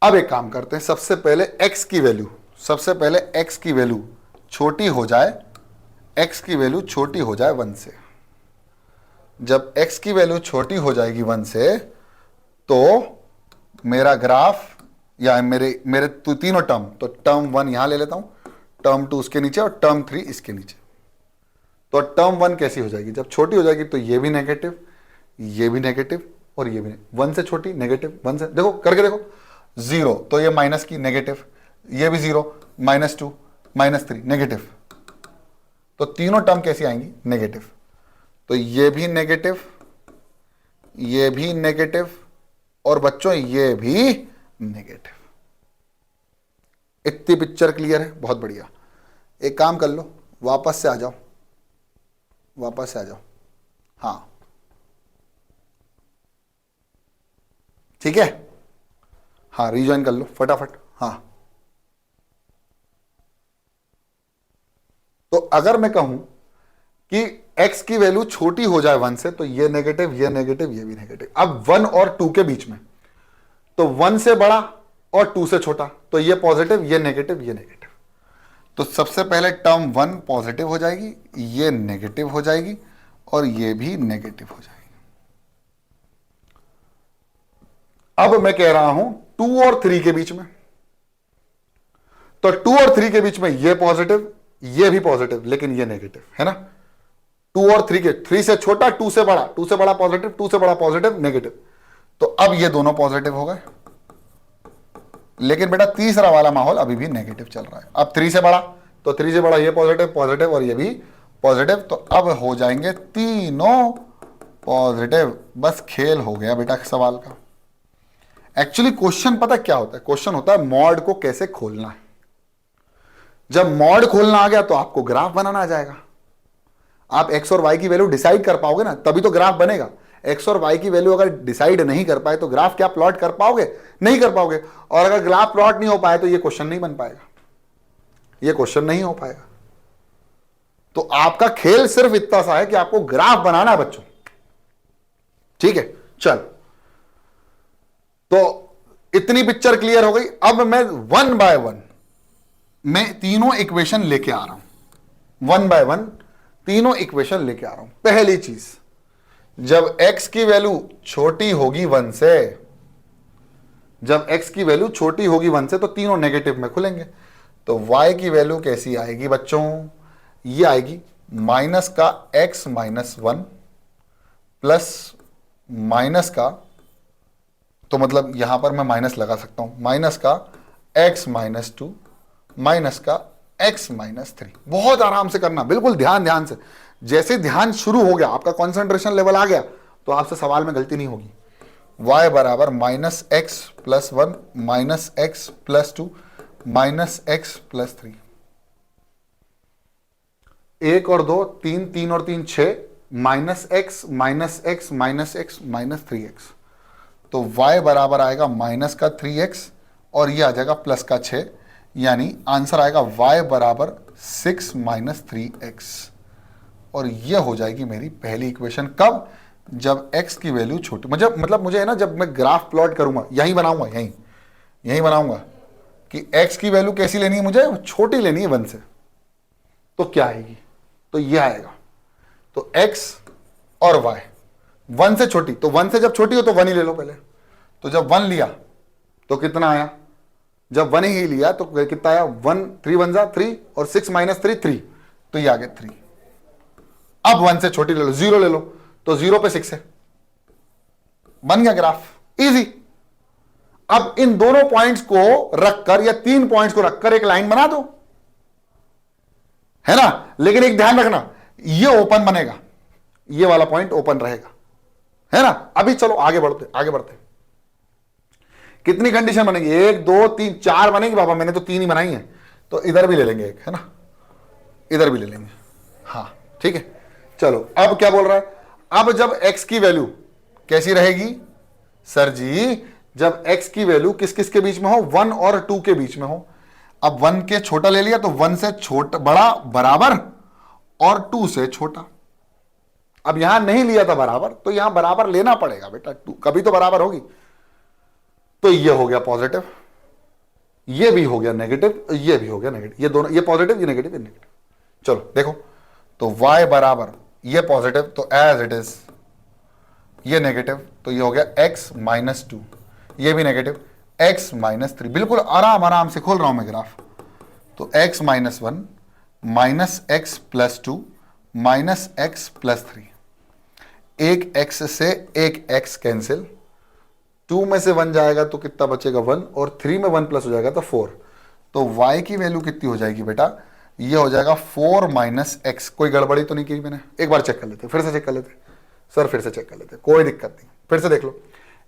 अब एक काम करते हैं, सबसे पहले x की वैल्यू, सबसे पहले x की वैल्यू छोटी हो जाए, x की वैल्यू छोटी हो जाए 1 से। जब x की वैल्यू छोटी हो जाएगी 1 से, तो मेरा ग्राफ या मेरे तीनों टर्म, तो टर्म 1 यहां ले लेता हूं, टर्म 2 उसके नीचे, और टर्म 3 इसके नीचे। तो टर्म 1 कैसी हो जाएगी, जब छोटी हो जाएगी तो ये भी नेगेटिव, ये भी नेगेटिव, और ये भी 1 से छोटी नेगेटिव, 1 से, देखो करके देखो, 0 तो ये माइनस की नेगेटिव, ये भी 0, -2 -3 नेगेटिव, तो तीनों टर्म कैसी आएंगी? नेगेटिव। तो ये भी नेगेटिव, ये भी नेगेटिव, और बच्चों ये भी नेगेटिव। इतनी पिक्चर क्लियर है? बहुत बढ़िया। एक काम कर लो, वापस से आ जाओ, वापस से आ जाओ। हाँ ठीक है, हाँ रिज्वाइन कर लो फटाफट। हाँ, तो अगर मैं कहूं कि x की वैल्यू छोटी हो जाए 1 से, तो ये नेगेटिव, ये नेगेटिव, ये भी नेगेटिव। अब 1 और 2 के बीच में, तो 1 से बड़ा और 2 से छोटा, तो ये पॉजिटिव, ये नेगेटिव, ये नेगेटिव। तो सबसे पहले टर्म 1 पॉजिटिव हो जाएगी, ये नेगेटिव हो जाएगी, और ये भी नेगेटिव हो जाएगी। अब मैं कह रहा हूं 2 और 3 के बीच में, तो 2 और 3 के बीच में ये पॉजिटिव, ये भी पॉजिटिव, लेकिन ये नेगेटिव है ना। 2 और 3 के, 3 से छोटा, 2 से बड़ा, 2 से बड़ा पॉजिटिव, 2 से बड़ा पॉजिटिव, नेगेटिव। तो अब ये दोनों पॉजिटिव हो गए, लेकिन बेटा तीसरा वाला माहौल अभी भी नेगेटिव चल रहा है। अब 3 से बड़ा, तो 3 से बड़ा ये पॉजिटिव, पॉजिटिव, और ये भी पॉजिटिव। तो अब हो जाएंगे तीनों पॉजिटिव। बस खेल हो गया बेटा सवाल का। एक्चुअली क्वेश्चन पता क्या होता है? क्वेश्चन होता है मॉड को कैसे खोलना है। जब मॉड खोलना आ गया तो आपको ग्राफ बनाना आ जाएगा। आप एक्स और वाई की वैल्यू डिसाइड कर पाओगे ना, तभी तो ग्राफ बनेगा। एक्स और वाई की वैल्यू अगर डिसाइड नहीं कर पाए तो ग्राफ क्या प्लॉट कर पाओगे? नहीं कर पाओगे। और अगर ग्राफ प्लॉट नहीं हो पाए तो ये क्वेश्चन नहीं बन पाएगा, ये क्वेश्चन नहीं हो पाएगा। तो आपका खेल सिर्फ इतना सा है कि आपको ग्राफ बनाना है बच्चों, ठीक है। चल, तो इतनी पिक्चर क्लियर हो गई। अब मैं 1 बाय 1 मैं तीनों इक्वेशन लेके आ रहा हूं, 1 बाय 1 तीनों इक्वेशन लेके आ रहा हूं। पहली चीज, जब x की वैल्यू छोटी होगी 1 से, जब x की वैल्यू छोटी होगी 1 से, तो तीनों नेगेटिव में खुलेंगे। तो y की वैल्यू कैसी आएगी बच्चों? ये आएगी माइनस का x माइनस 1 प्लस माइनस का, तो मतलब यहां पर मैं माइनस लगा सकता हूं, माइनस का x माइनस 2 माइनस का x माइनस 3। बहुत आराम से करना, बिल्कुल ध्यान से। जैसे ध्यान शुरू हो गया, आपका कंसंट्रेशन लेवल आ गया, तो आपसे सवाल में गलती नहीं होगी। y बराबर minus x plus 1 minus x plus 2 minus x plus 3। 1 और 2 3, 3 और 3 6, minus x minus x minus x minus 3x। तो y बराबर आएगा माइनस का 3x और ये आ जाएगा प्लस का 6, यानी आंसर आएगा y बराबर 6 माइनस 3x। और ये हो जाएगी मेरी पहली इक्वेशन। कब? जब x की वैल्यू छोटी, मतलब मुझे है ना, जब मैं ग्राफ प्लॉट करूंगा, यहीं बनाऊंगा, यहीं बनाऊंगा कि x की वैल्यू कैसी लेनी है मुझे? छोटी लेनी है 1 से। तो क्या आएगी? तो ये आएगा। तो x और y 1 से छोटी, तो 1 से जब छोटी हो तो 1 ही ले लो पहले। तो जब 1 लिया तो कितना आया? जब 1 ही लिया तो कितना आया? 1 3 1 जा 3 और 6 माइनस 3 3, तो ये आ गया 3। अब 1 से छोटी ले लो, 0 ले लो, तो 0 पे 6 है, बन गया ग्राफ, इजी। अब इन दोनों पॉइंट्स को रखकर या 3 पॉइंट्स को रखकर एक लाइन बना दो, है ना। लेकिन एक ध्यान रखना, ये ओपन बनेगा, ये वाला पॉइंट ओपन रहेगा, है ना। अभी चलो आगे बढ़ते। कितनी कंडीशन बनेगी? 1 2 3 4 बनेगी बाबा, मैंने तो 3 ही बनाई है। तो इधर भी ले लेंगे एक, है ना, इधर भी ले लेंगे। हाँ ठीक है, चलो अब क्या बोल रहा है? अब जब x की वैल्यू कैसी रहेगी सर जी? जब x की वैल्यू किस किस के बीच में हो? 1 और 2 के बीच में हो। अब 1 के छोटा ले लिया तो 1 से छोटा बड़ा बराबर और 2 से छोटा। अब यहां नहीं लिया था बराबर, तो यहां बराबर लेना पड़ेगा बेटा, 2 कभी तो बराबर होगी। तो ये हो गया पॉजिटिव, ये भी हो गया नेगेटिव, ये भी हो गया नेगेटिव, ये दोनों, ये पॉजिटिव, ये नेगेटिव, ये नेगेटिव। चलो देखो, तो y बराबर ये पॉजिटिव तो एज इट इज, ये नेगेटिव तो ये हो गया x माइनस 2, ये भी नेगेटिव x माइनस 3। बिल्कुल आराम से खोल रहा हूं मैं ग्राफ। तो x minus 1 minus x plus 2 minus x plus 3। एक x से एक x कैंसिल, 2 में से 1 जाएगा तो कितना बचेगा? 1, और 3 में 1 प्लस हो जाएगा तो 4। तो y की वैल्यू कितनी हो जाएगी बेटा? ये हो जाएगा 4 माइनस एक्स। कोई गड़बड़ी तो नहीं की मैंने? एक बार चेक कर लेते, फिर से चेक कर लेते सर, फिर से चेक कर लेते, कोई दिक्कत नहीं, फिर से देख लो।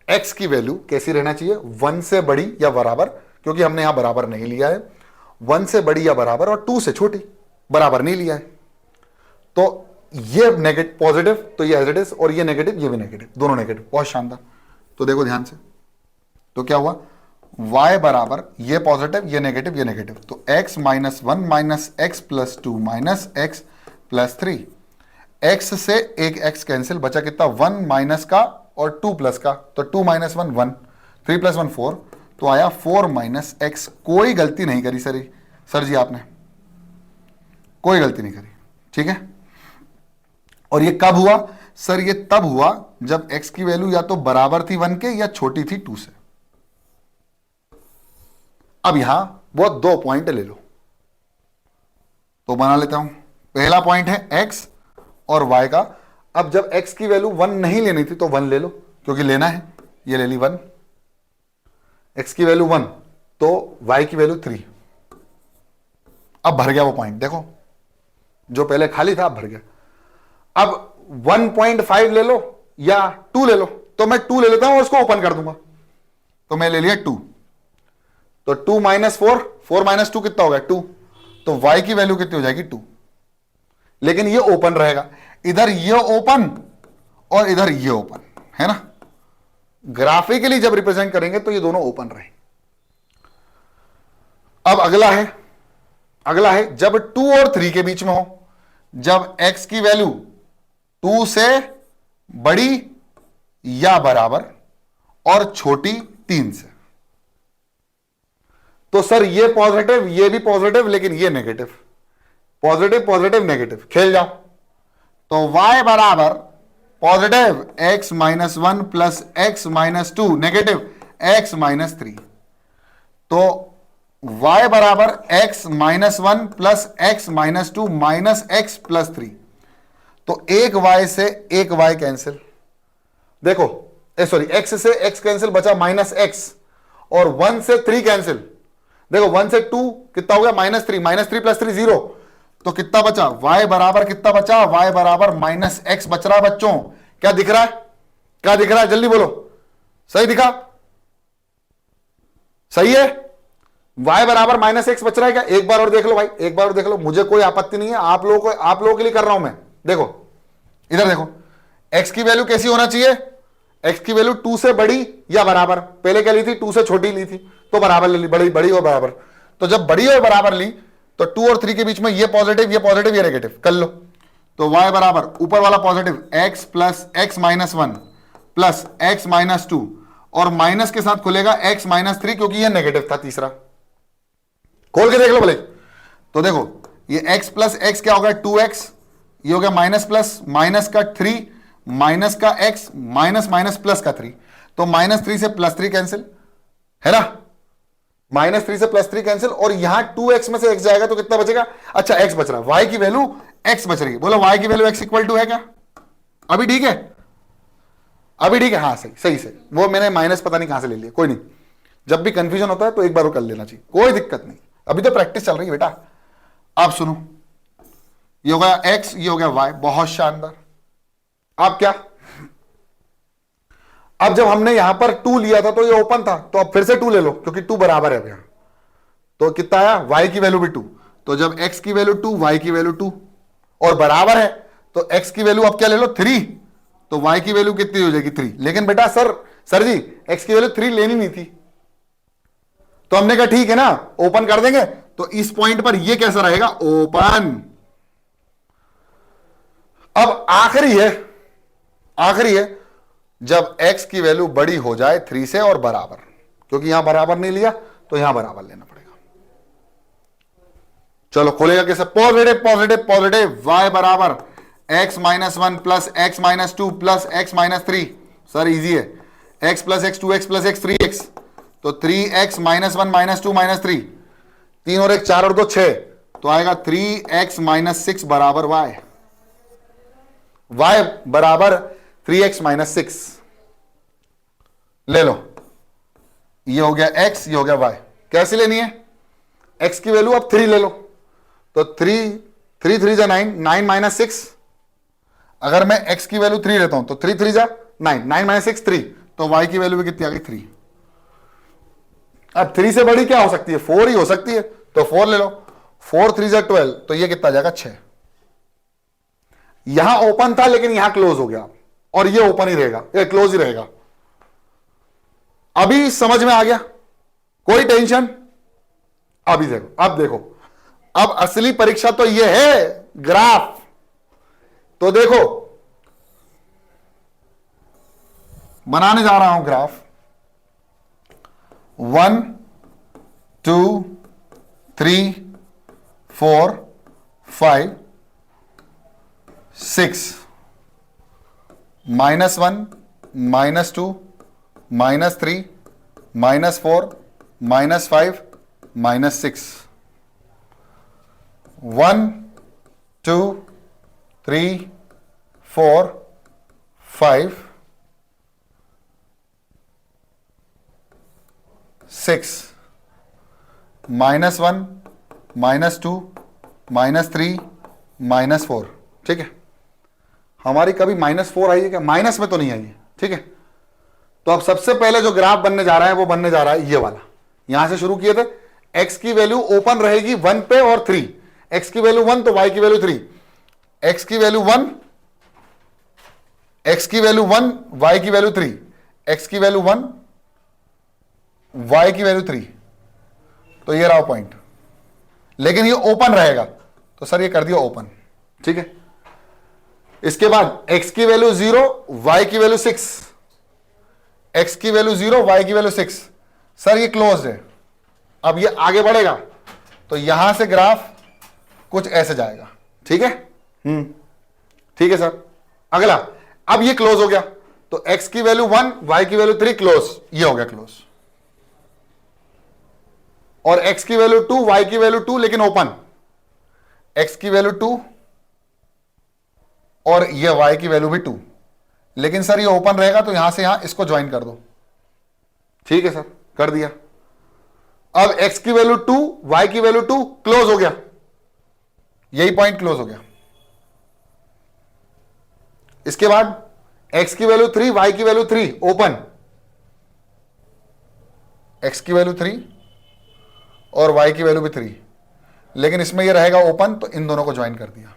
एक्स की वैल्यू कैसी रहना चाहिए? 1 से बड़ी या बराबर, क्योंकि हमने यहां बराबर नहीं लिया है। 1 से बड़ी या बराबर और 2 से छोटी, बराबर नहीं लिया है। तो ये नेगेटिव पॉजिटिव, तो ये एज इट इज, और ये नेगेटिव, ये भी नेगेटिव, दोनों नेगेटिव। बहुत शानदार। तो देखो ध्यान से, तो क्या हुआ? y बराबर ये पॉजिटिव, ये नेगेटिव, ये नेगेटिव, तो x minus 1 minus x plus 2 minus x plus 3। x से एक x कैंसिल, बचा कितना? 1 माइनस का और 2 प्लस का, तो 2 माइनस 1 1, 3 प्लस 1 4, तो आया 4 माइनस एक्स। कोई गलती नहीं करी सर जी आपने, कोई गलती नहीं करी, ठीक है। और ये कब हुआ सर? ये तब हुआ जब x की वैल्यू या तो बराबर थी 1 के या छोटी थी 2 से। अब यहां वो 2 पॉइंट ले लो, तो बना लेता हूं। पहला पॉइंट है x और y का। अब जब x की वैल्यू 1 नहीं लेनी थी तो 1 ले लो, क्योंकि लेना है, ये ले ली 1। x की वैल्यू 1 तो y की वैल्यू 3। अब भर गया वो पॉइंट, देखो जो पहले खाली था अब भर गया। अब 1.5 ले लो या 2 ले लो, तो मैं 2 ले लेता हूं और उसको ओपन कर दूंगा। तो मैं ले लिया 2, तो 2 माइनस 4, 4 माइनस 2 कितना हो गया? 2। तो y की वैल्यू कितनी हो जाएगी? 2। लेकिन ये ओपन रहेगा, इधर ये ओपन और इधर ये ओपन है ना। ग्राफिकली जब रिप्रेजेंट करेंगे तो ये दोनों ओपन रहे। अब अगला है जब 2 और 3 के बीच में हो, जब x की वैल्यू 2 से बड़ी या बराबर और छोटी 3 से। तो सर ये पॉजिटिव, ये भी पॉजिटिव, लेकिन ये नेगेटिव। पॉजिटिव पॉजिटिव नेगेटिव, खेल जाओ। तो y बराबर positive x minus 1 plus x minus 2, negative x minus 3। तो y बराबर x minus 1 plus x minus 2 minus x plus 3। तो एक y से एक y कैंसिल, देखो सॉरी, x से x कैंसिल, बचा माइनस एक्स, और 1 से 3 कैंसिल, देखो 1 से 2 कितना हो गया? Minus 3, minus 3 plus 3 0। तो कितना बचा? y बराबर कितना बचा? y बराबर माइनस एक्स बच रहा है बच्चों। क्या दिख रहा है? क्या दिख रहा है? जल्दी बोलो, सही दिखा? सही है। y बराबर माइनस एक्स बच रहा है क्या? एक बार और देख लो भाई, एक बार और देख लो, मुझे कोई आपत्ति नहीं है, आप लोगों के लिए कर रहा हूं मैं। देखो इधर देखो, x की वैल्यू कैसी होना चाहिए? x की वैल्यू 2 से बड़ी या बराबर। पहले क्या ली थी? 2 से छोटी ली थी, तो बराबर ले ली, बड़ी और बराबर। तो जब बड़ी और बराबर ली तो 2 और 3 के बीच में ये पॉजिटिव, ये पॉजिटिव, ये नेगेटिव, कर लो। तो y बराबर ऊपर वाला positive x plus x minus 1 plus x minus 2, और माइनस के साथ खुलेगा x माइनस 3, क्योंकि ये नेगेटिव था तीसरा। खोल के देख लो भले। तो देखो ये x प्लस एक्स क्या हो गया? 2x, ये हो गया माइनस प्लस, माइनस का 3, माइनस का x, माइनस माइनस प्लस का 3। तो माइनस 3 से प्लस 3 कैंसिल, है ना। माइनस 3 से प्लस 3 कैंसिल, और यहां 2x में से x जाएगा तो कितना बचेगा? अच्छा x बच रहा है, y की वैल्यू x बच रही है। बोलो y की वैल्यू x इक्वल टू है क्या? अभी ठीक है, अभी ठीक है, हाँ सही सही सही। वो मैंने माइनस पता नहीं कहां से ले लिया, कोई नहीं, जब भी कंफ्यूजन होता है तो एक बार वो कर लेना चाहिए, कोई दिक्कत नहीं। अभी तो प्रैक्टिस चल रही है बेटा। आप सुनो, ये हो गया x, ये हो गया y, बहुत शानदार। अब क्या? अब जब हमने यहां पर 2 लिया था तो ये ओपन था, तो अब फिर से 2 ले लो, क्योंकि 2 बराबर है अब यहां। तो कितना आया? y की वैल्यू भी 2। तो जब x की वैल्यू 2, y की वैल्यू 2 और बराबर है, तो x की वैल्यू अब क्या ले लो? 3। तो y की वैल्यू कितनी हो जाएगी? 3। लेकिन बेटा सर जी x की वैल्यू 3 लेनी नहीं थी, तो हमने कहा ठीक है ना, ओपन कर देंगे। तो इस पॉइंट पर ये कैसा रहेगा? ओपन। अब आखिरी है जब x की वैल्यू बड़ी हो जाए 3 से और बराबर, क्योंकि यहां बराबर नहीं लिया तो यहां बराबर लेना पड़ेगा। चलो खोलेगा कैसे? पॉजिटिव पॉजिटिव पॉजिटिव, y बराबर x minus 1 plus x minus 2 plus x minus 3। Sir easy है, x plus x 2x plus x 3x, तो 3x माइनस 1 माइनस 2 माइनस 3, 3 और 1 4 और 2 6, तो आएगा 3x माइनस 6 बराबर y बराबर 3x माइनस 6। ले लो, ये हो गया x, ये हो गया y। कैसे लेनी है? x की वैल्यू अब 3 ले लो, तो 3 जा 9, 9 माइनस 6, अगर मैं x की वैल्यू 3 लेता हूं तो 3 जा 9, 9 माइनस 6 3, तो y की वैल्यू भी कितनी आ गई 3। अब 3 से बड़ी क्या हो सकती है, 4 ही हो सकती है, तो 4 ले लो, 4 3 जा 12, तो ये कितना आ जाएगा 6। यहां ओपन था लेकिन यहां क्लोज हो गया, और ये ओपन ही रहेगा, ये क्लोज ही रहेगा। अभी समझ में आ गया, कोई टेंशन? अभी देखो, अब देखो, अब असली परीक्षा तो ये है ग्राफ। तो देखो, बनाने जा रहा हूं ग्राफ। 1 2 3 4 5 6, -1 -2 -3 -4 -5 -6, 1 2 3 4 5 6, -1 -2 -3 -4। ठीक है, हमारी कभी -4 आई है क्या? माइनस में तो नहीं आई है। ठीक है, तो अब सबसे पहले जो ग्राफ बनने जा रहा है वो बनने जा रहा है ये वाला। यहां से शुरू किए थे, x की वैल्यू ओपन रहेगी 1 पे और 3, x की वैल्यू 1 तो y की वैल्यू 3, x की वैल्यू 1, x की वैल्यू 1, y की वैल्यू 3, x की वैल्यू 1, y की वैल्यू 3, तो ये रहा पॉइंट। लेकिन ये ओपन रहेगा, तो सर ये कर दिया ओपन। ठीक है, इसके बाद x की वैल्यू 0, y की वैल्यू 6, x की वैल्यू 0, y की वैल्यू 6, सर ये क्लोज है। अब ये आगे बढ़ेगा तो यहां से ग्राफ कुछ ऐसे जाएगा। ठीक है, ठीक है सर। अगला, अब ये क्लोज हो गया तो x की वैल्यू 1, y की वैल्यू 3, क्लोज, ये हो गया क्लोज। और x की वैल्यू 2, y की वैल्यू 2, लेकिन ओपन, x की वैल्यू 2 और ये y की वैल्यू भी 2, लेकिन सर ये ओपन रहेगा तो यहां से यहां इसको ज्वाइन कर दो। ठीक है सर, कर दिया। अब x की वैल्यू 2, y की वैल्यू 2, क्लोज हो गया, यही पॉइंट क्लोज हो गया। इसके बाद x की वैल्यू 3, y की वैल्यू 3, ओपन, x की वैल्यू 3 और y की वैल्यू भी 3, लेकिन इसमें ये रहेगा ओपन, तो इन दोनों को ज्वाइन कर दिया।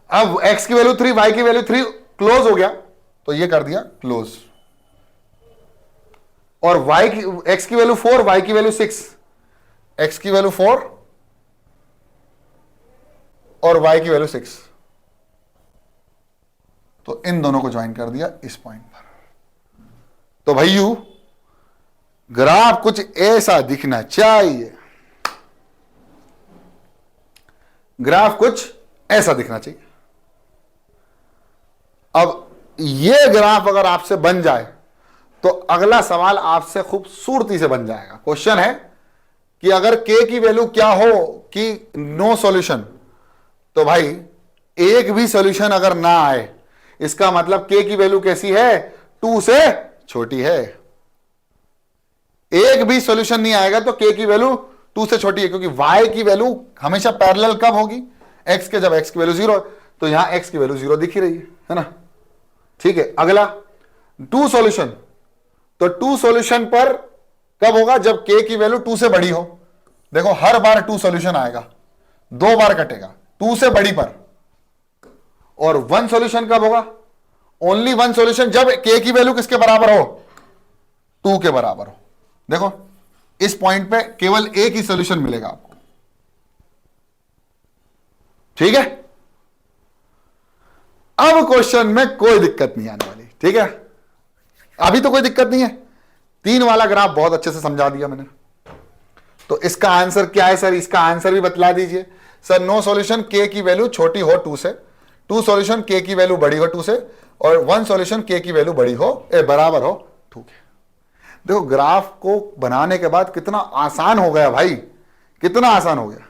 अब x की वैल्यू 3, y की वैल्यू 3, क्लोज हो गया, तो ये कर दिया क्लोज। और y की, x की वैल्यू 4, y की वैल्यू 6, x की वैल्यू 4 और y की वैल्यू 6, तो इन दोनों को ज्वाइन कर दिया इस पॉइंट पर। तो भाइयों, ग्राफ कुछ ऐसा दिखना चाहिए, ग्राफ कुछ ऐसा दिखना चाहिए। अब ये ग्राफ अगर आपसे बन जाए तो अगला सवाल आपसे खूबसूरती से बन जाएगा। क्वेश्चन है कि अगर k की वैल्यू क्या हो कि नो सॉल्यूशन, तो भाई एक भी सॉल्यूशन अगर ना आए, इसका मतलब k की वैल्यू कैसी है, 2 से छोटी है। एक भी सॉल्यूशन नहीं आएगा तो k की वैल्यू 2 से छोटी है, क्योंकि y की वैल्यू हमेशा पैरेलल कब होगी, x के, जब x की वैल्यू 0, तो यहां x की वैल्यू 0 दिख ही रही है ना। ठीक है, अगला 2 सॉल्यूशन, तो 2 सॉल्यूशन पर कब होगा, जब k की वैल्यू 2 से बड़ी हो। देखो हर बार 2 सॉल्यूशन आएगा, 2 बार कटेगा 2 से बड़ी पर। और 1 सॉल्यूशन कब होगा, ओनली 1 सॉल्यूशन जब k की वैल्यू किसके बराबर हो, 2 के बराबर हो। देखो इस पॉइंट पे केवल एक ही सॉल्यूशन मिलेगा आपको। ठीक है, अब क्वेश्चन में कोई दिक्कत नहीं आने वाली। ठीक है, अभी तो कोई दिक्कत नहीं है, 3 वाला ग्राफ बहुत अच्छे से समझा दिया मैंने। तो इसका आंसर क्या है सर, इसका आंसर भी बतला दीजिए। सर नो सॉल्यूशन k की वैल्यू छोटी हो 2 से, 2 सॉल्यूशन k की वैल्यू बड़ी हो 2 से, और 1 सॉल्यूशन k की वैल्यू बड़ी हो बराबर हो 2 के। देखो ग्राफ को बनाने के बाद कितना आसान हो गया भाई, कितना आसान हो गया,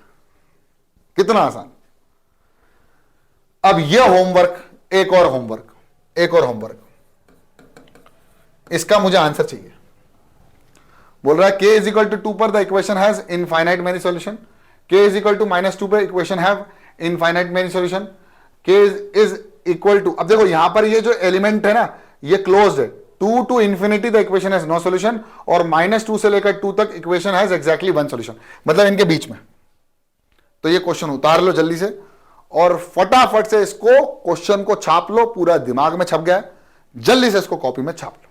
कितना आसान। अब यह होमवर्क, एक और होमवर्क, एक और होमवर्क, इसका मुझे आंसर चाहिए। बोल रहा है k इज इक्वल टू 2 पर the equation has infinite many solution, k is equal to -2 पे equation have infinite many solution, k is equal to, अब देखो यहां पर ये जो एलिमेंट है ना ये क्लोज्ड है, 2 to infinity the equation has no solution, और -2 से लेकर 2 तक इक्वेशन हैज एग्जैक्टली 1 सॉल्यूशन, मतलब इनके बीच में। तो ये क्वेश्चन उतार लो जल्दी से और फटाफट से इसको क्वेश्चन को छाप लो, पूरा दिमाग में छप गया है, जल्दी से इसको कॉपी में छाप लो।